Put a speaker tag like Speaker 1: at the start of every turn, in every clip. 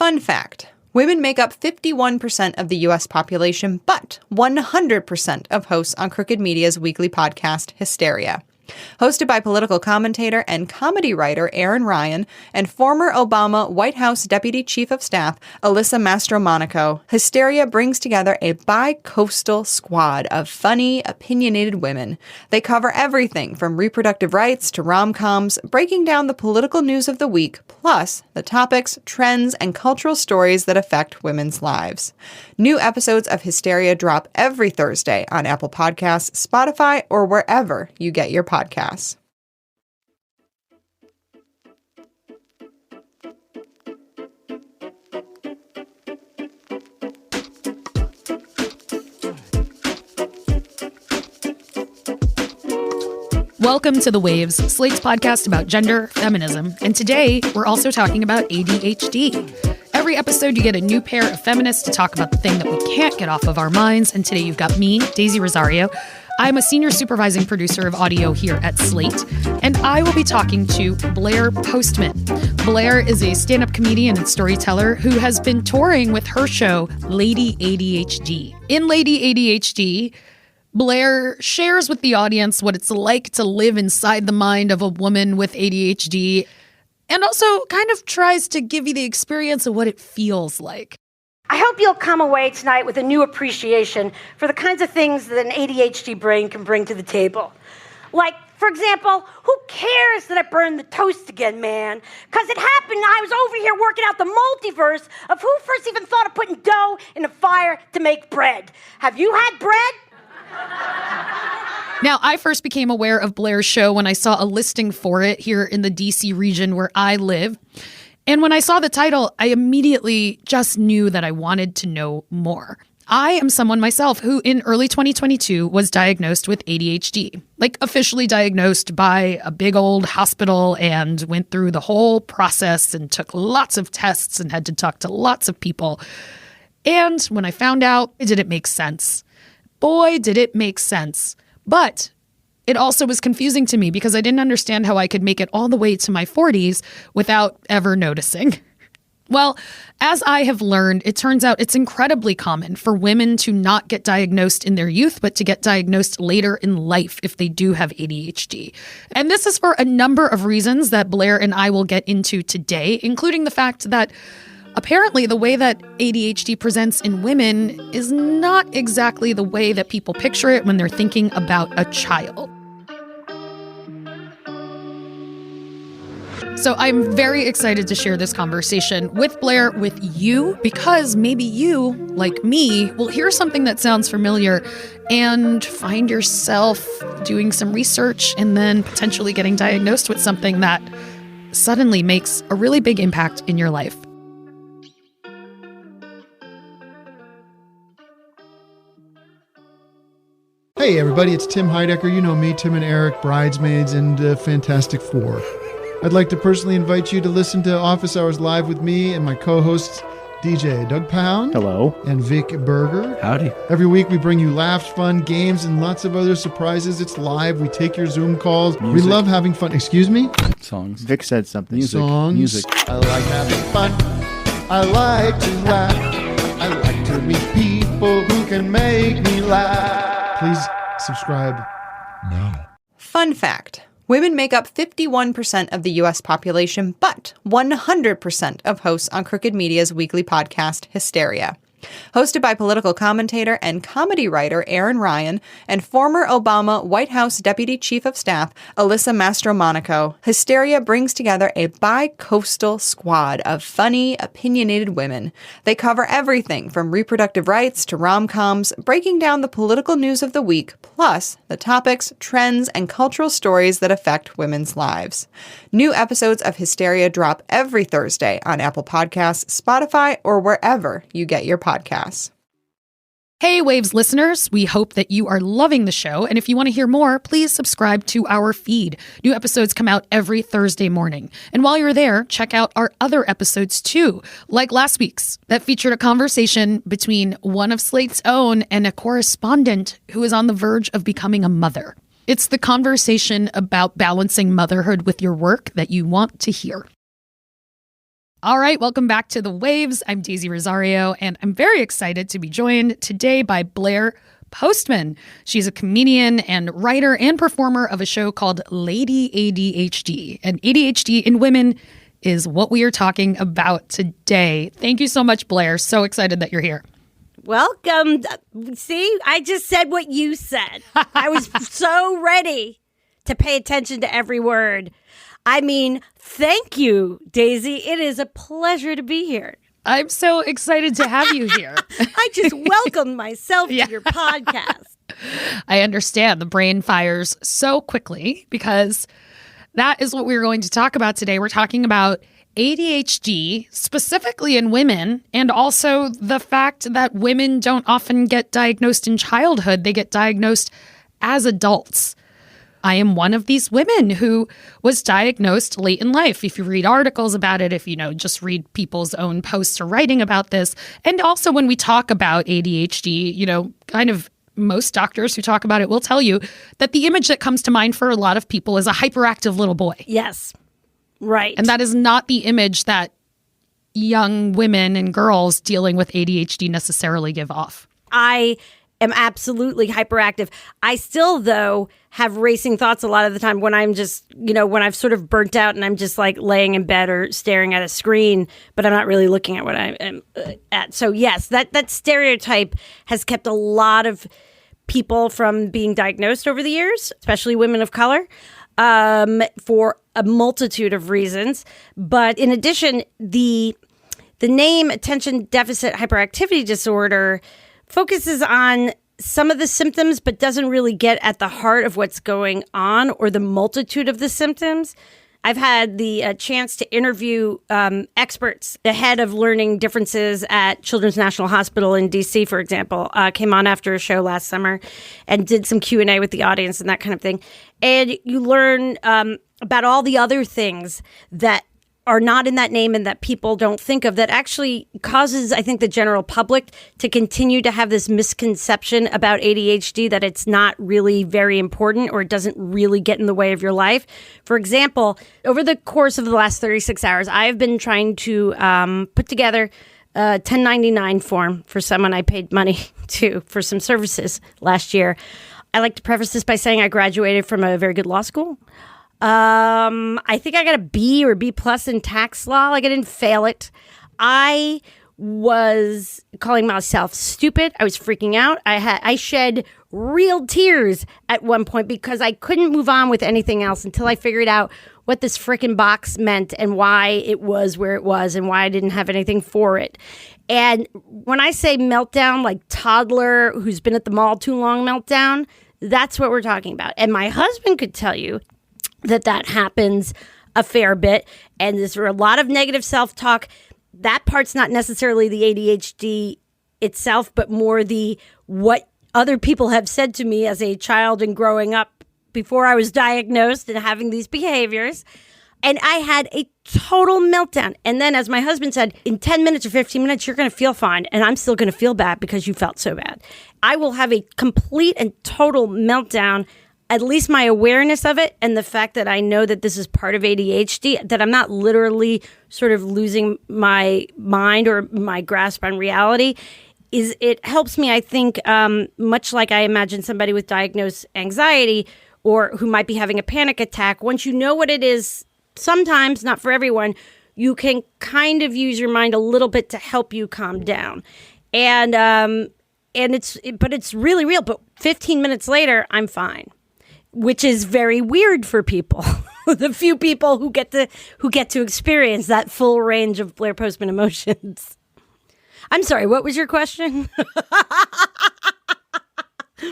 Speaker 1: Fun fact. Women make up 51% of the U.S. population, but 100% of hosts on Crooked Media's weekly podcast, Hysteria. Hosted by political commentator and comedy writer Aaron Ryan and former Obama White House Deputy Chief of Staff Alyssa Mastromonaco, Hysteria brings together a bi-coastal squad of funny, opinionated women. They cover everything from reproductive rights to rom-coms, breaking down the political news of the week, plus the topics, trends, and cultural stories that affect women's lives. New episodes of Hysteria drop every Thursday on Apple Podcasts, Spotify, or wherever you get your podcasts.
Speaker 2: Welcome to The Waves, Slate's podcast about gender, feminism, and today we're also talking about ADHD. Every episode you get a new pair of feminists to talk about the thing that we can't get off of our minds, and today you've got me, Daisy Rosario. I'm a senior supervising producer of audio here at Slate, and I will be talking to Blair Postman. Blair is a stand-up comedian and storyteller who has been touring with her show, Lady ADHD. In Lady ADHD, Blair shares with the audience what it's like to live inside the mind of a woman with ADHD, and also kind of tries to give you the experience of what it feels like.
Speaker 3: I hope you'll come away tonight with a new appreciation for the kinds of things that an ADHD brain can bring to the table. Like, for example, who cares that I burned the toast again, man? Because it happened, I was over here working out the multiverse of who first even thought of putting dough in a fire to make bread. Have you had bread?
Speaker 2: Now, I first became aware of Blair's show when I saw a listing for it here in the DC region where I live. And when I saw the title, I immediately just knew that I wanted to know more. I am someone myself who in early 2022 was diagnosed with ADHD, like officially diagnosed by a big old hospital, and went through the whole process and took lots of tests and had to talk to lots of people. And when I found out, it didn't make sense. Boy, did it make sense. But it also was confusing to me because I didn't understand how I could make it all the way to my 40s without ever noticing. Well, as I have learned, it turns out it's incredibly common for women to not get diagnosed in their youth, but to get diagnosed later in life if they do have ADHD. And this is for a number of reasons that Blair and I will get into today, including the fact that apparently the way that ADHD presents in women is not exactly the way that people picture it when they're thinking about a child. So I'm very excited to share this conversation with Blair, with you, because maybe you, like me, will hear something that sounds familiar and find yourself doing some research and then potentially getting diagnosed with something that suddenly makes a really big impact in your life.
Speaker 4: Hey everybody, it's Tim Heidecker. You know me, Tim and Eric, Bridesmaids, and Fantastic Four. I'd like to personally invite you to listen to Office Hours Live with me and my co-hosts, DJ Doug Pound.
Speaker 5: Hello.
Speaker 4: And Vic Berger.
Speaker 5: Howdy.
Speaker 4: Every week we bring you laughs, fun, games, and lots of other surprises. It's live. We take your Zoom calls.
Speaker 5: Music.
Speaker 4: We love having fun. Excuse me?
Speaker 5: Songs.
Speaker 6: Vic said something.
Speaker 4: Songs.
Speaker 5: Music.
Speaker 4: I like having fun. I like to laugh. I like to meet people who can make me laugh. Please subscribe now.
Speaker 1: Fun fact. Women make up 51% of the U.S. population, but 100% of hosts on Crooked Media's weekly podcast, Hysteria. Hosted by political commentator and comedy writer Aaron Ryan and former Obama White House Deputy Chief of Staff Alyssa Mastromonaco, Hysteria brings together a bi-coastal squad of funny, opinionated women. They cover everything from reproductive rights to rom-coms, breaking down the political news of the week, plus the topics, trends, and cultural stories that affect women's lives. New episodes of Hysteria drop every Thursday on Apple Podcasts, Spotify, or wherever you get your podcasts.
Speaker 2: Hey, Waves listeners, we hope that you are loving the show. And if you want to hear more, please subscribe to our feed. New episodes come out every Thursday morning. And while you're there, check out our other episodes too, like last week's that featured a conversation between one of Slate's own and a correspondent who is on the verge of becoming a mother. It's the conversation about balancing motherhood with your work that you want to hear. All right, welcome back to The Waves. I'm Daisy Rosario, and I'm very excited to be joined today by Blair Postman. She's a comedian and writer and performer of a show called Lady ADHD. And ADHD in women is what we are talking about today. Thank you so much, Blair. So excited that you're here.
Speaker 5: Welcome. See, I just said what you said. I was so ready to pay attention to every word. I mean, thank you, Daisy. It is a pleasure to be here.
Speaker 2: I'm so excited to have you here.
Speaker 5: I just welcomed myself to your podcast.
Speaker 2: I understand the brain fires so quickly because that is what we're going to talk about today. We're talking about ADHD, specifically in women, and also the fact that women don't often get diagnosed in childhood. They get diagnosed as adults. I am one of these women who was diagnosed late in life. If you read articles about it, if you just read people's own posts or writing about this. And also when we talk about ADHD, kind of most doctors who talk about it will tell you that the image that comes to mind for a lot of people is a hyperactive little boy.
Speaker 5: Yes. Right.
Speaker 2: And that is not the image that young women and girls dealing with ADHD necessarily give off.
Speaker 5: I am absolutely hyperactive. I still, though, have racing thoughts a lot of the time when I'm just, when I've sort of burnt out and I'm just like laying in bed or staring at a screen, but I'm not really looking at what I am at. So yes, that stereotype has kept a lot of people from being diagnosed over the years, especially women of color, for a multitude of reasons. But in addition, the name attention deficit hyperactivity disorder focuses on some of the symptoms, but doesn't really get at the heart of what's going on or the multitude of the symptoms. I've had the chance to interview experts. The head of learning differences at Children's National Hospital in D.C., for example, came on after a show last summer and did some Q&A with the audience and that kind of thing. And you learn about all the other things that are not in that name and that people don't think of that actually causes, I think, the general public to continue to have this misconception about ADHD that it's not really very important or it doesn't really get in the way of your life. For example, over the course of the last 36 hours, I have been trying to put together a 1099 form for someone I paid money to for some services last year. I like to preface this by saying I graduated from a very good law school. I think I got a B or B plus in tax law. Like I didn't fail it. I was calling myself stupid. I was freaking out. I shed real tears at one point because I couldn't move on with anything else until I figured out what this frickin' box meant and why it was where it was and why I didn't have anything for it. And when I say meltdown, like toddler who's been at the mall too long meltdown, that's what we're talking about. And my husband could tell you that happens a fair bit. And there's a lot of negative self-talk. That part's not necessarily the ADHD itself, but more the what other people have said to me as a child and growing up before I was diagnosed and having these behaviors. And I had a total meltdown. And then, as my husband said, in 10 minutes or 15 minutes, you're going to feel fine. And I'm still going to feel bad because you felt so bad. I will have a complete and total meltdown. At least my awareness of it and the fact that I know that this is part of ADHD, that I'm not literally sort of losing my mind or my grasp on reality, it helps me, I think, much like I imagine somebody with diagnosed anxiety or who might be having a panic attack. Once you know what it is, sometimes, not for everyone, you can kind of use your mind a little bit to help you calm down. And it's really real. But 15 minutes later, I'm fine. Which is very weird for people, the few people who get to experience that full range of Blair Postman emotions. I'm sorry, what was your question?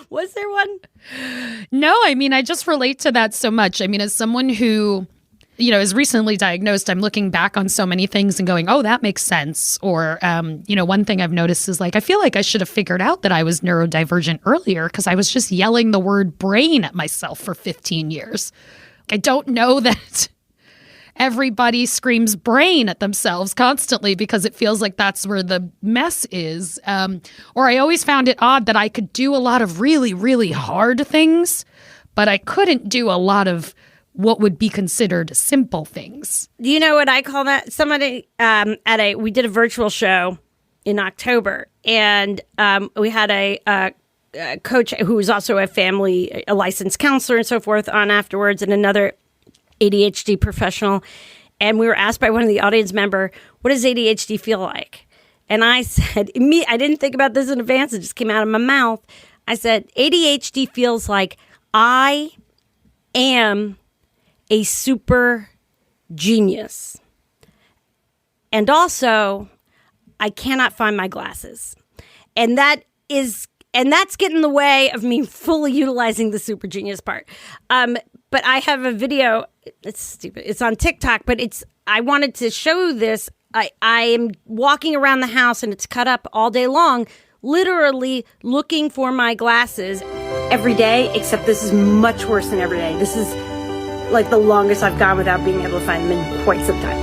Speaker 5: Was there one?
Speaker 2: No, I mean, I just relate to that so much. I mean, as someone who, is recently diagnosed, I'm looking back on so many things and going, oh, that makes sense. Or, one thing I've noticed is like, I feel like I should have figured out that I was neurodivergent earlier because I was just yelling the word brain at myself for 15 years. I don't know that everybody screams brain at themselves constantly because it feels like that's where the mess is. Or I always found it odd that I could do a lot of really, really hard things, but I couldn't do a lot of what would be considered simple things.
Speaker 5: Do you know what I call that? Somebody we did a virtual show in October, and we had a coach who was also a licensed counselor and so forth on afterwards, and another ADHD professional. And we were asked by one of the audience member, what does ADHD feel like? And I said, I didn't think about this in advance. It just came out of my mouth. I said, ADHD feels like I am a super genius. And also, I cannot find my glasses. And that's getting in the way of me fully utilizing the super genius part. But I have a video. It's stupid. It's on TikTok, but I wanted to show this. I am walking around the house and it's cut up all day long, literally looking for my glasses every day, except this is much worse than every day. This is like the longest I've gone without being able to find them in quite some time.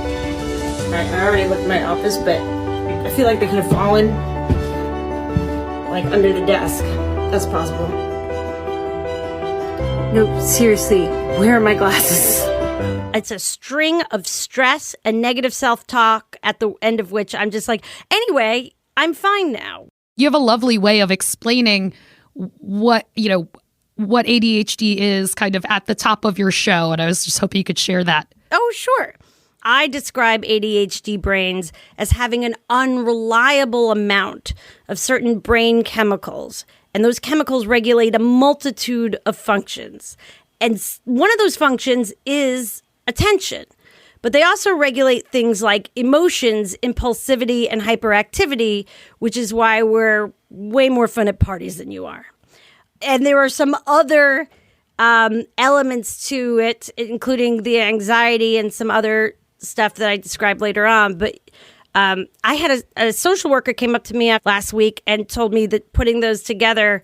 Speaker 5: I already looked in my office, but I feel like they could have fallen like under the desk. That's possible. No, seriously, where are my glasses? It's a string of stress and negative self-talk at the end of which I'm just like, anyway, I'm fine now.
Speaker 2: You have a lovely way of explaining what ADHD is kind of at the top of your show. And I was just hoping you could share that.
Speaker 5: Oh, sure. I describe ADHD brains as having an unreliable amount of certain brain chemicals. And those chemicals regulate a multitude of functions. And one of those functions is attention. But they also regulate things like emotions, impulsivity, and hyperactivity, which is why we're way more fun at parties than you are. And there are some other elements to it, including the anxiety and some other stuff that I described later on. But I had a social worker came up to me last week and told me that putting those together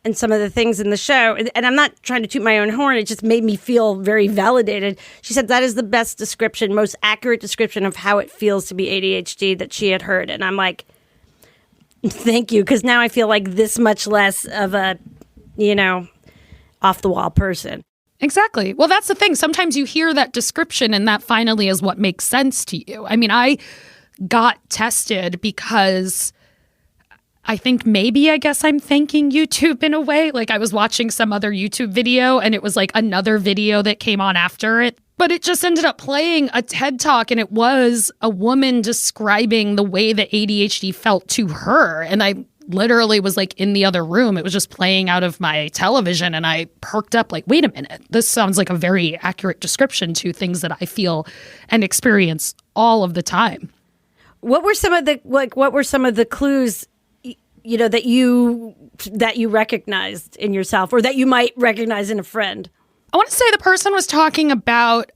Speaker 5: and some of the things in the show, and I'm not trying to toot my own horn, it just made me feel very validated. She said that is the best description, most accurate description of how it feels to be ADHD that she had heard. And I'm like, thank you, because now I feel like this much less of a, off-the-wall person.
Speaker 2: Exactly. Well, that's the thing. Sometimes you hear that description and that finally is what makes sense to you. I mean, I got tested because I guess I'm thanking YouTube in a way. Like I was watching some other YouTube video and it was like another video that came on after it. But it just ended up playing a TED Talk and it was a woman describing the way that ADHD felt to her. And I literally was like in the other room. It was just playing out of my television and I perked up like, wait a minute, this sounds like a very accurate description to things that I feel and experience all of the time.
Speaker 5: What were some of the clues that you recognized in yourself or that you might recognize in a friend?
Speaker 2: I want to say the person was talking about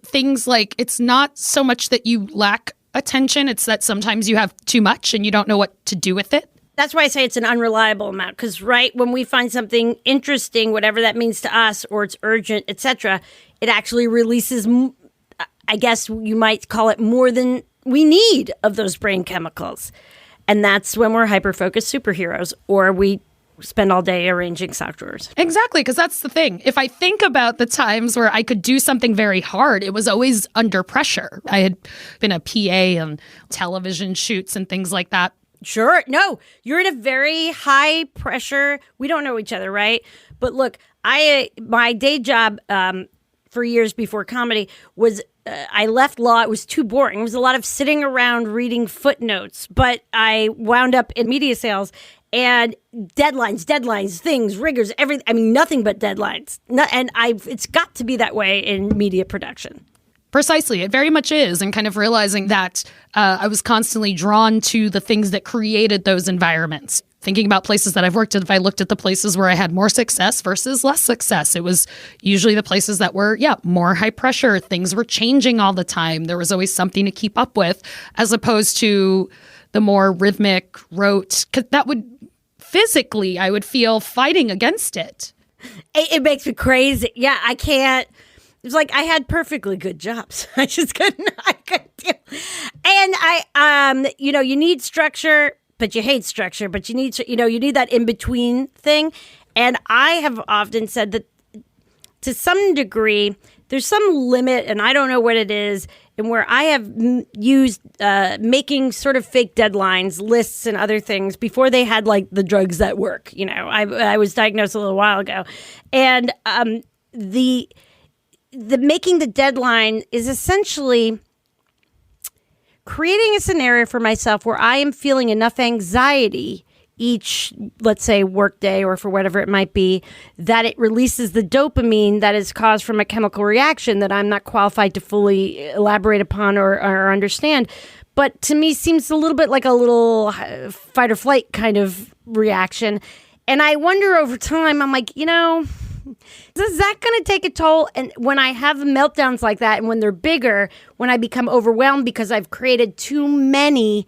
Speaker 2: things like it's not so much that you lack attention, it's that sometimes you have too much and you don't know what to do with it.
Speaker 5: That's why I say it's an unreliable amount, because when we find something interesting, whatever that means to us, or it's urgent, etc., it actually releases, I guess you might call it, more than we need of those brain chemicals. And that's when we're hyper-focused superheroes, or we spend all day arranging sock drawers.
Speaker 2: Exactly, because that's the thing. If I think about the times where I could do something very hard, it was always under pressure. I had been a PA on television shoots and things like that.
Speaker 5: Sure. No, you're in a very high pressure. We don't know each other, right? But look, my day job for years before comedy was I left law. It was too boring. It was a lot of sitting around reading footnotes. But I wound up in media sales and deadlines, things, rigors, everything. I mean, nothing but deadlines. It's got to be that way in media production.
Speaker 2: Precisely. It very much is. And kind of realizing that I was constantly drawn to the things that created those environments. Thinking about places that I've worked at, if I looked at the places where I had more success versus less success, it was usually the places that were, more high pressure. Things were changing all the time. There was always something to keep up with, as opposed to the more rhythmic, rote, because that would physically, I would feel fighting against it.
Speaker 5: It makes me crazy. Yeah, I can't. It's like I had perfectly good jobs. I just couldn't do. And you need structure, but you hate structure, but you need that in between thing. And I have often said that to some degree, there's some limit, and I don't know what it is, and where I have used making sort of fake deadlines, lists, and other things before they had like the drugs that work. You know, I was diagnosed a little while ago, and the making the deadline is essentially creating a scenario for myself where I am feeling enough anxiety each, let's say, work day or for whatever it might be, that it releases the dopamine that is caused from a chemical reaction that I'm not qualified to fully elaborate upon or understand. But to me, seems a little bit like a little fight or flight kind of reaction. And I wonder over time, I'm like, you know, is that going to take a toll? And when I have meltdowns like that, and when they're bigger, when I become overwhelmed because I've created too many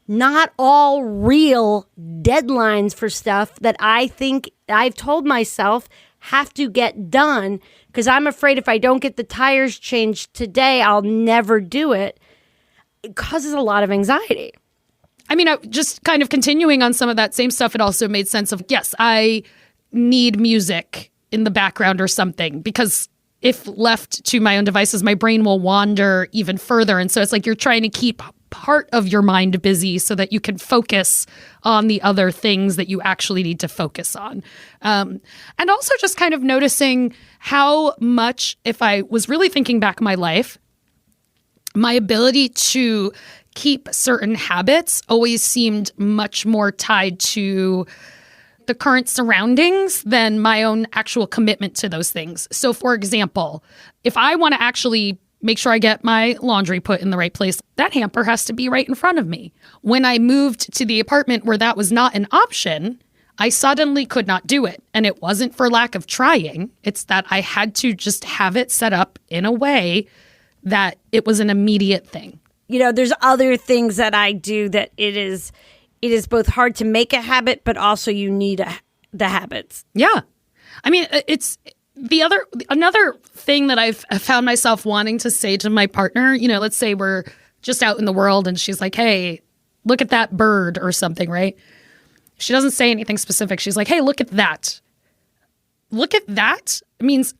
Speaker 5: not all real deadlines for stuff that I think I've told myself have to get done because I'm afraid if I don't get the tires changed today, I'll never do it. It causes a lot of anxiety.
Speaker 2: I mean, just kind of continuing on some of that same stuff, it also made sense of, yes, I need music in the background or something because if left to my own devices, my brain will wander even further. And so it's like you're trying to keep part of your mind busy so that you can focus on the other things that you actually need to focus on. And also just kind of noticing how much, if I was really thinking back my life, my ability to keep certain habits always seemed much more tied to the current surroundings than my own actual commitment to those things. So for example, if I want to actually make sure I get my laundry put in the right place, that hamper has to be right in front of me. When I moved to the apartment where that was not an option, I suddenly could not do it. And it wasn't for lack of trying. It's that I had to just have it set up in a way that it was an immediate thing.
Speaker 5: You know, there's other things that I do that it is both hard to make a habit, but also you need the habits.
Speaker 2: Yeah. I mean, it's another thing that I've found myself wanting to say to my partner, you know, let's say we're just out in the world and she's like, hey, look at that bird or something, right? She doesn't say anything specific. She's like, hey, look at that. Look at that means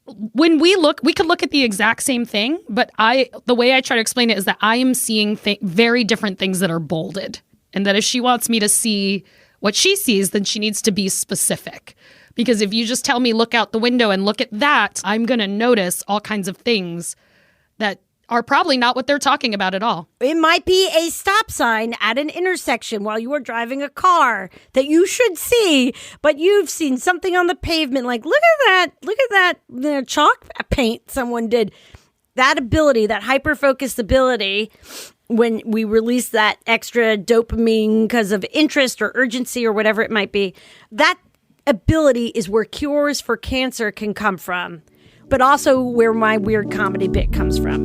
Speaker 2: when we could look at the exact same thing, but the way I try to explain it is that I am seeing very different things that are bolded. And that if she wants me to see what she sees, then she needs to be specific. Because if you just tell me, look out the window and look at that, I'm going to notice all kinds of things that are probably not what they're talking about at all.
Speaker 5: It might be a stop sign at an intersection while you are driving a car that you should see, but you've seen something on the pavement like, look at that chalk paint someone did. That ability, that hyper-focused ability, when we release that extra dopamine because of interest or urgency or whatever it might be, that ability is where cures for cancer can come from, but also where my weird comedy bit comes from.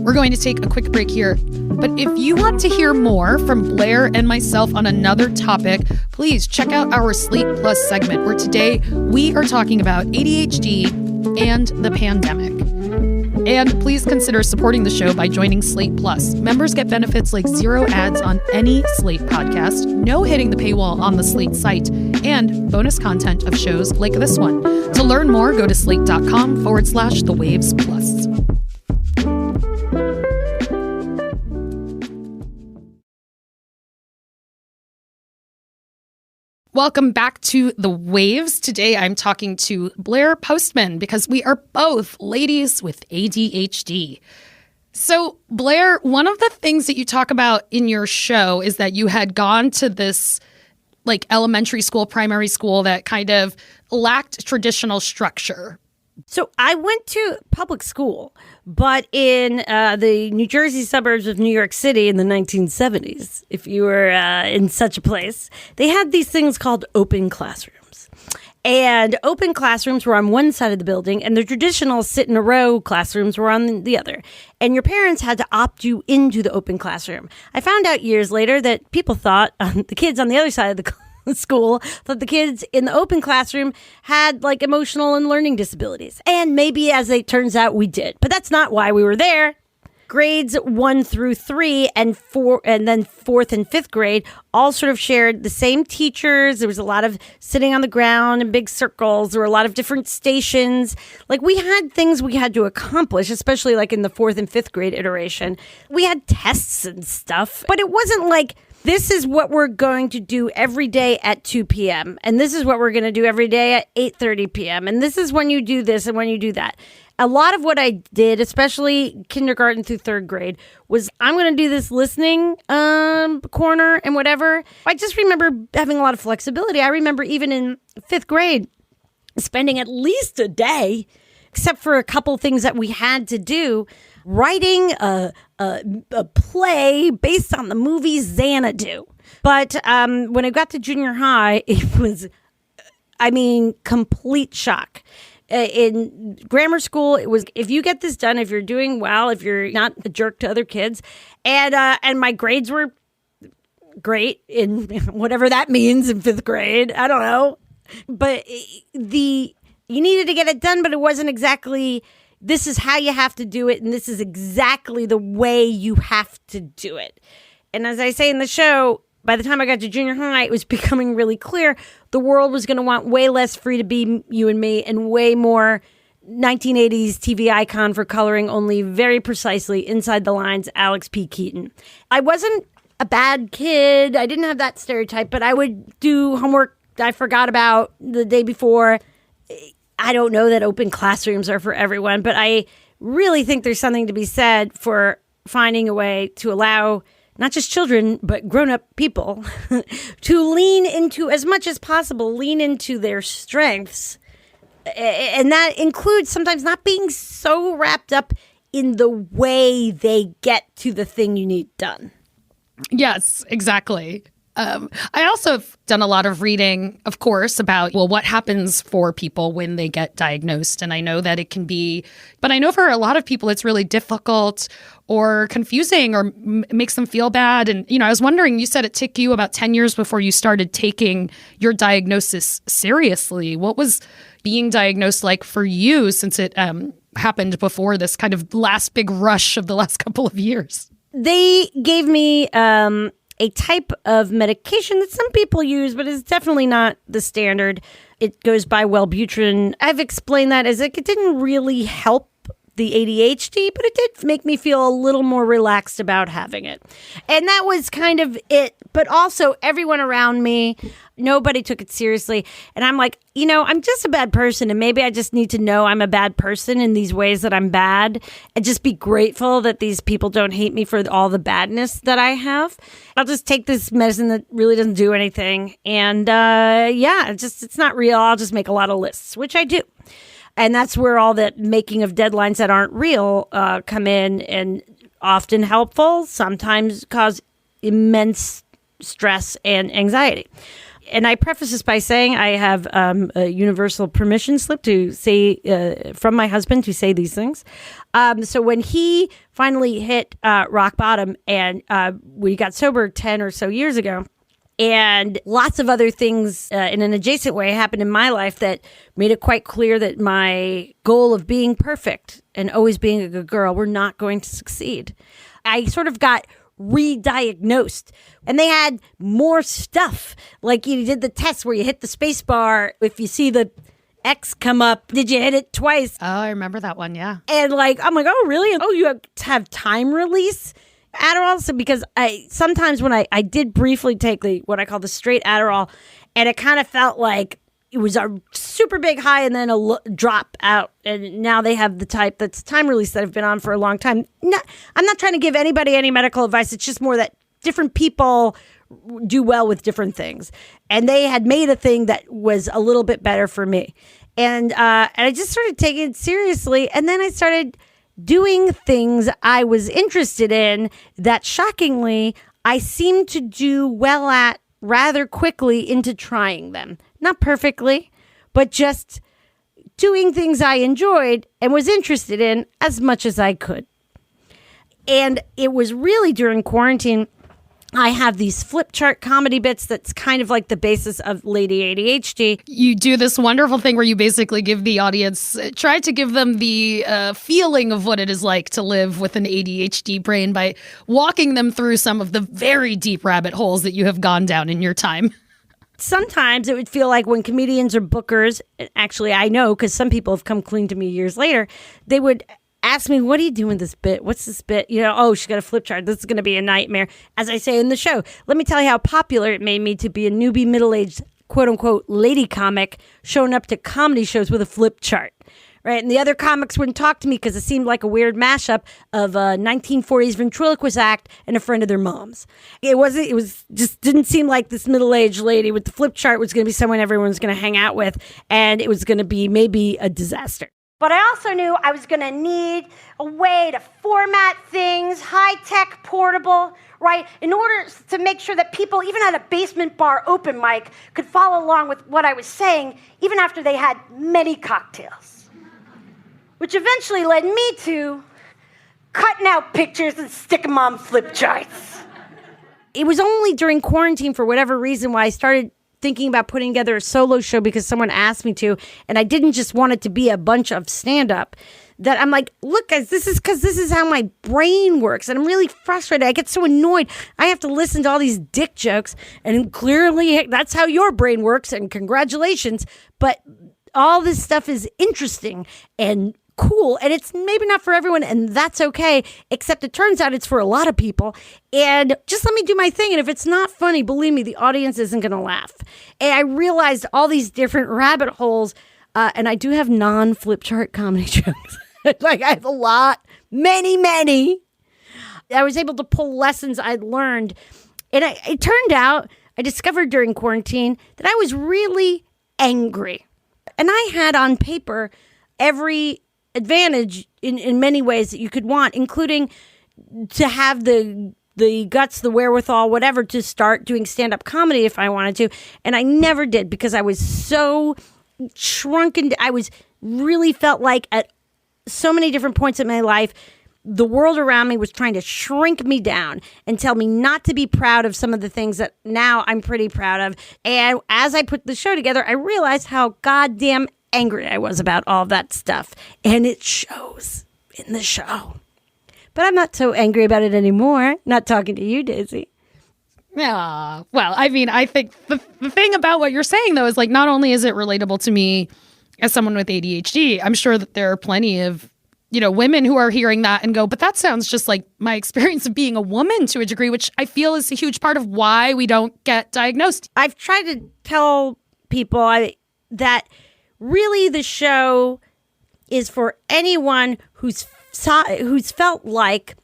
Speaker 2: We're going to take a quick break here, but if you want to hear more from Blair and myself on another topic, please check out our Slate Plus segment, where today we are talking about ADHD and the pandemic. And please consider supporting the show by joining Slate Plus. Members get benefits like 0 ads on any Slate podcast, no hitting the paywall on the Slate site, and bonus content of shows like this one. To learn more, go to slate.com/thewaves plus. Welcome back to The Waves. Today I'm talking to Blair Postman because we are both ladies with ADHD. So Blair, one of the things that you talk about in your show is that you had gone to this like elementary school, primary school that kind of lacked traditional structure.
Speaker 5: So I went to public school, but in the New Jersey suburbs of New York City in the 1970s, if you were in such a place, they had these things called open classrooms. And open classrooms were on one side of the building, and the traditional sit-in-a-row classrooms were on the other. And your parents had to opt you into the open classroom. I found out years later that people thought the kids on the other side of the school that the kids in the open classroom had like emotional and learning disabilities. And maybe, as it turns out, we did. But that's not why we were there. grades 1 through 3 and 4, and then 4th and 5th grade all sort of shared the same teachers. There was a lot of sitting on the ground in big circles. There were a lot of different stations. Like, we had things we had to accomplish, especially like in the 4th and 5th grade iteration. We had tests and stuff, but it wasn't like, this is what we're going to do every day at 2 p.m. And this is what we're going to do every day at 8:30 p.m. And this is when you do this and when you do that. A lot of what I did, especially kindergarten through 3rd grade, was I'm going to do this listening corner and whatever. I just remember having a lot of flexibility. I remember even in 5th grade, spending at least a day, except for a couple things that we had to do, writing a play based on the movie Xanadu. But when I got to junior high, it was, complete shock. In grammar school, it was, if you get this done, if you're doing well, if you're not a jerk to other kids, and my grades were great in whatever that means in 5th grade. I don't know. But you needed to get it done, but it wasn't exactly, this is how you have to do it, and this is exactly the way you have to do it. And as I say in the show, by the time I got to junior high, it was becoming really clear the world was going to want way less Free to Be You and Me and way more 1980s TV icon for coloring only very precisely inside the lines, Alex P. Keaton. I wasn't a bad kid. I didn't have that stereotype, but I would do homework I forgot about the day before. I don't know that open classrooms are for everyone, but I really think there's something to be said for finding a way to allow not just children, but grown-up people to lean into, as much as possible, lean into their strengths. And that includes sometimes not being so wrapped up in the way they get to the thing you need done.
Speaker 2: Yes, exactly. I also have done a lot of reading, of course, about, what happens for people when they get diagnosed. And I know that it can be, but I know for a lot of people, it's really difficult or confusing or makes them feel bad. And, I was wondering, you said it took you about 10 years before you started taking your diagnosis seriously. What was being diagnosed like for you, since it happened before this kind of last big rush of the last couple of years?
Speaker 5: They gave me a type of medication that some people use, but is definitely not the standard. It goes by Wellbutrin. I've explained that as it didn't really help the ADHD, but it did make me feel a little more relaxed about having it. And that was kind of it. But also everyone around me, nobody took it seriously. And I'm like, I'm just a bad person. And maybe I just need to know I'm a bad person in these ways that I'm bad, and just be grateful that these people don't hate me for all the badness that I have. I'll just take this medicine that really doesn't do anything. And it's not real. I'll just make a lot of lists, which I do. And that's where all that making of deadlines that aren't real come in, and often helpful, sometimes cause immense stress and anxiety. And I preface this by saying I have a universal permission slip to say from my husband to say these things. So when he finally hit rock bottom, and we got sober 10 or so years ago, and lots of other things in an adjacent way happened in my life that made it quite clear that my goal of being perfect and always being a good girl were not going to succeed. I sort of got re-diagnosed, and they had more stuff. Like, you did the test where you hit the space bar. If you see the X come up, did you hit it twice?
Speaker 2: Oh, I remember that one, yeah.
Speaker 5: And I'm like, oh, really? Oh, you have time release Adderall? So because sometimes when I did briefly take what I call the straight Adderall, and it kind of felt like it was a super big high and then a drop out. And now they have the type that's time release that I've been on for a long time. I'm not trying to give anybody any medical advice. It's just more that different people do well with different things. And they had made a thing that was a little bit better for me. And I just started taking it seriously. And then I started doing things I was interested in that, shockingly, I seemed to do well at rather quickly into trying them. Not perfectly, but just doing things I enjoyed and was interested in as much as I could. And it was really during quarantine I have these flip chart comedy bits that's kind of like the basis of Lady ADHD.
Speaker 2: You do this wonderful thing where you basically give the audience, try to give them the feeling of what it is like to live with an ADHD brain by walking them through some of the very deep rabbit holes that you have gone down in your time.
Speaker 5: Sometimes it would feel like when comedians or bookers, actually I know because some people have come clean to me years later, they would ask me, what are you doing with this bit? What's this bit? Oh, she's got a flip chart. This is going to be a nightmare. As I say in the show, let me tell you how popular it made me to be a newbie middle-aged, quote-unquote, lady comic showing up to comedy shows with a flip chart. Right? And the other comics wouldn't talk to me because it seemed like a weird mashup of a 1940s ventriloquist act and a friend of their mom's. It just didn't seem like this middle-aged lady with the flip chart was going to be someone everyone was going to hang out with, and it was going to be maybe a disaster.
Speaker 3: But I also knew I was going to need a way to format things, high-tech, portable, right, in order to make sure that people, even at a basement bar open mic, could follow along with what I was saying, even after they had many cocktails. Which eventually led me to cutting out pictures and sticking them on flip charts.
Speaker 5: It was only during quarantine, for whatever reason, why I started thinking about putting together a solo show because someone asked me to, and I didn't just want it to be a bunch of stand-up, that I'm like, look, guys, this is how my brain works, and I'm really frustrated. I get so annoyed. I have to listen to all these dick jokes, and clearly that's how your brain works, and congratulations, but all this stuff is interesting and cool, and it's maybe not for everyone, and that's okay, except it turns out it's for a lot of people, and just let me do my thing, and if it's not funny, believe me, the audience isn't going to laugh. And I realized all these different rabbit holes, and I do have non-flip chart comedy jokes. Like, I have a lot, many. I was able to pull lessons I'd learned, and it turned out, I discovered during quarantine that I was really angry, and I had on paper every advantage in many ways that you could want, including to have the guts, the wherewithal, whatever, to start doing stand-up comedy if I wanted to. And I never did because I was so shrunken. I was really felt like at so many different points in my life, the world around me was trying to shrink me down and tell me not to be proud of some of the things that now I'm pretty proud of. And as I put the show together, I realized how goddamn angry I was about all that stuff, and it shows in the show. But I'm not so angry about it anymore. Not talking to you, Daisy.
Speaker 2: Yeah. Well, I mean, I think the thing about what you're saying, though, is like, not only is it relatable to me as someone with ADHD, I'm sure that there are plenty of, women who are hearing that and go, but that sounds just like my experience of being a woman to a degree, which I feel is a huge part of why we don't get diagnosed.
Speaker 5: I've tried to tell people that really the show is for anyone who's felt like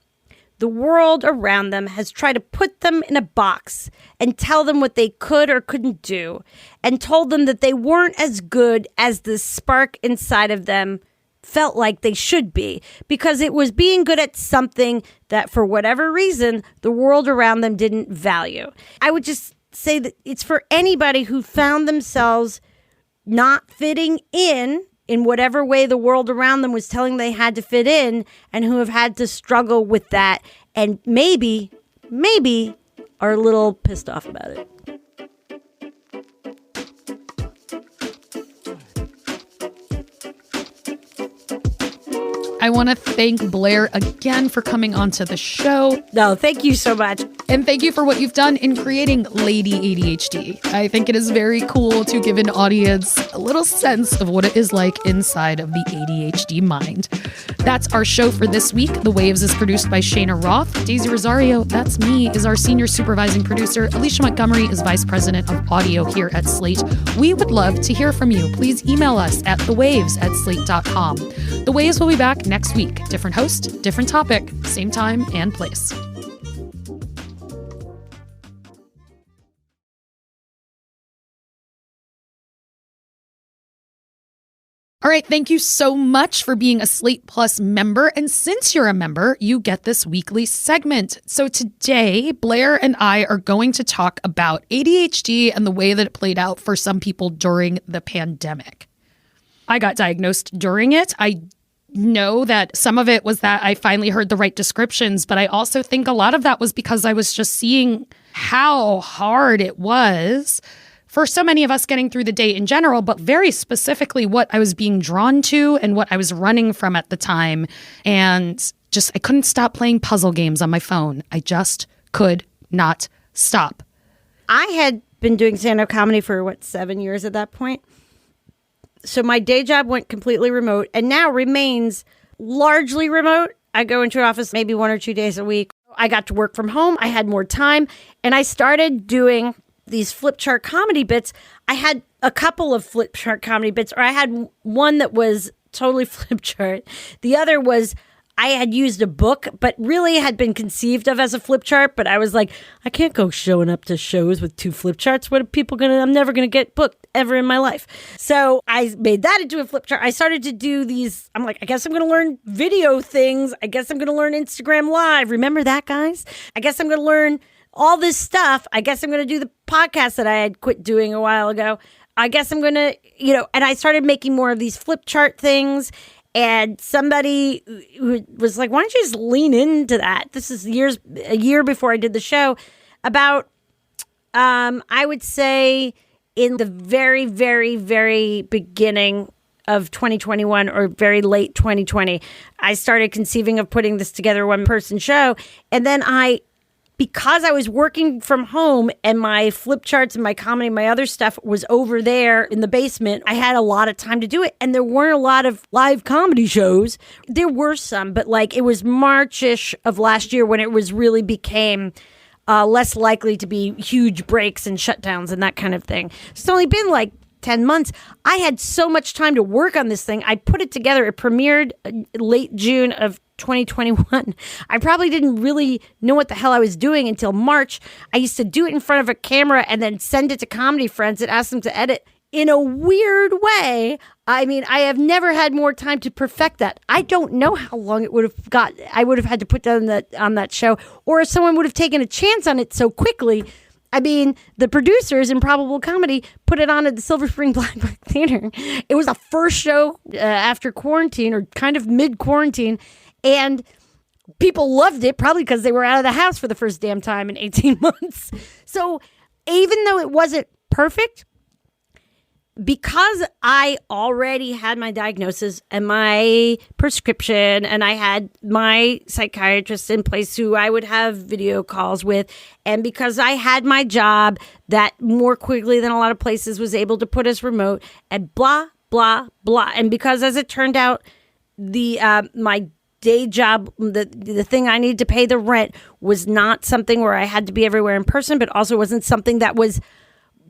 Speaker 5: the world around them has tried to put them in a box and tell them what they could or couldn't do, and told them that they weren't as good as the spark inside of them felt like they should be, because it was being good at something that for whatever reason the world around them didn't value. I would just say that it's for anybody who found themselves not fitting in whatever way the world around them was telling they had to fit in, and who have had to struggle with that and maybe are a little pissed off about it.
Speaker 2: I want to thank Blair again for coming onto the show.
Speaker 5: No, thank you so much.
Speaker 2: And thank you for what you've done in creating Lady ADHD. I think it is very cool to give an audience a little sense of what it is like inside of the ADHD mind. That's our show for this week. The Waves is produced by Cheyna Roth. Daisy Rosario, that's me, is our senior supervising producer. Alicia Montgomery is vice president of audio here at Slate. We would love to hear from you. Please email us at thewaves@slate.com. The Waves will be back next week. Different host, different topic, same time and place. All right, thank you so much for being a Slate Plus member. And since you're a member, you get this weekly segment. So today, Blair and I are going to talk about ADHD and the way that it played out for some people during the pandemic. I got diagnosed during it. I know that some of it was that I finally heard the right descriptions, but I also think a lot of that was because I was just seeing how hard it was for so many of us getting through the day in general, but very specifically what I was being drawn to and what I was running from at the time. And I couldn't stop playing puzzle games on my phone. I just could not stop.
Speaker 5: I had been doing stand-up comedy for, 7 years at that point. So my day job went completely remote and now remains largely remote. I go into an office maybe 1 or 2 days a week. I got to work from home. I had more time. And I started doing these flip chart comedy bits. I had a couple of flip chart comedy bits, or I had one that was totally flip chart. The other was I had used a book, but really had been conceived of as a flip chart. But I was like, I can't go showing up to shows with 2 flip charts. What are people I'm never going to get booked ever in my life. So I made that into a flip chart. I started to do these. I'm like, I guess I'm going to learn video things. I guess I'm going to learn Instagram Live. Remember that, guys? I guess I'm going to learn all this stuff. I guess I'm going to do the podcast that I had quit doing a while ago. I guess I'm going to, and I started making more of these flip chart things. And somebody was like, why don't you just lean into that? This is a year before I did the show, about, I would say in the very, very, very beginning of 2021 or very late 2020, I started conceiving of putting this together, one-person show. And then because I was working from home and my flip charts and my comedy, my other stuff was over there in the basement, I had a lot of time to do it. And there weren't a lot of live comedy shows. There were some, but it was March-ish of last year when it really became less likely to be huge breaks and shutdowns and that kind of thing. It's only been 10 months. I had so much time to work on this thing. I put it together. It premiered late June of 2021. I probably didn't really know what the hell I was doing until March. I used to do it in front of a camera and then send it to comedy friends and ask them to edit. In a weird way, I mean, I have never had more time to perfect that. I don't know how long it would have got. I would have had to put that on that show, or if someone would have taken a chance on it so quickly. I mean, the producers in Probable Comedy put it on at the Silver Spring Black Book Theater. It was the first show after quarantine, or kind of mid-quarantine, and people loved it, probably because they were out of the house for the first damn time in 18 months. So even though it wasn't perfect, because I already had my diagnosis and my prescription, and I had my psychiatrist in place who I would have video calls with, and because I had my job that more quickly than a lot of places was able to put us remote, and blah, blah, blah. And because, as it turned out, my day job, the thing I needed to pay the rent, was not something where I had to be everywhere in person, but also wasn't something that was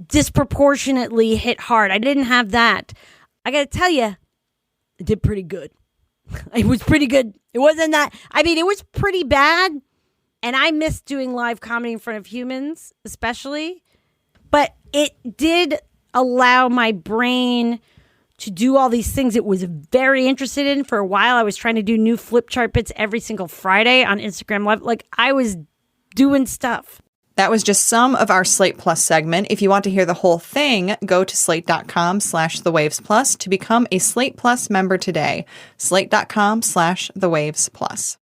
Speaker 5: disproportionately hit hard. I didn't have that. I gotta tell you, I did pretty good. It was pretty good. It wasn't that. I mean, it was pretty bad. And I miss doing live comedy in front of humans, especially. But it did allow my brain to do all these things it was very interested in. For a while, I was trying to do new flip chart bits every single Friday on Instagram Live. I was doing stuff.
Speaker 1: That was just some of our Slate Plus segment. If you want to hear the whole thing, go to slate.com/thewavesplus to become a Slate Plus member today. Slate.com/thewavesplus.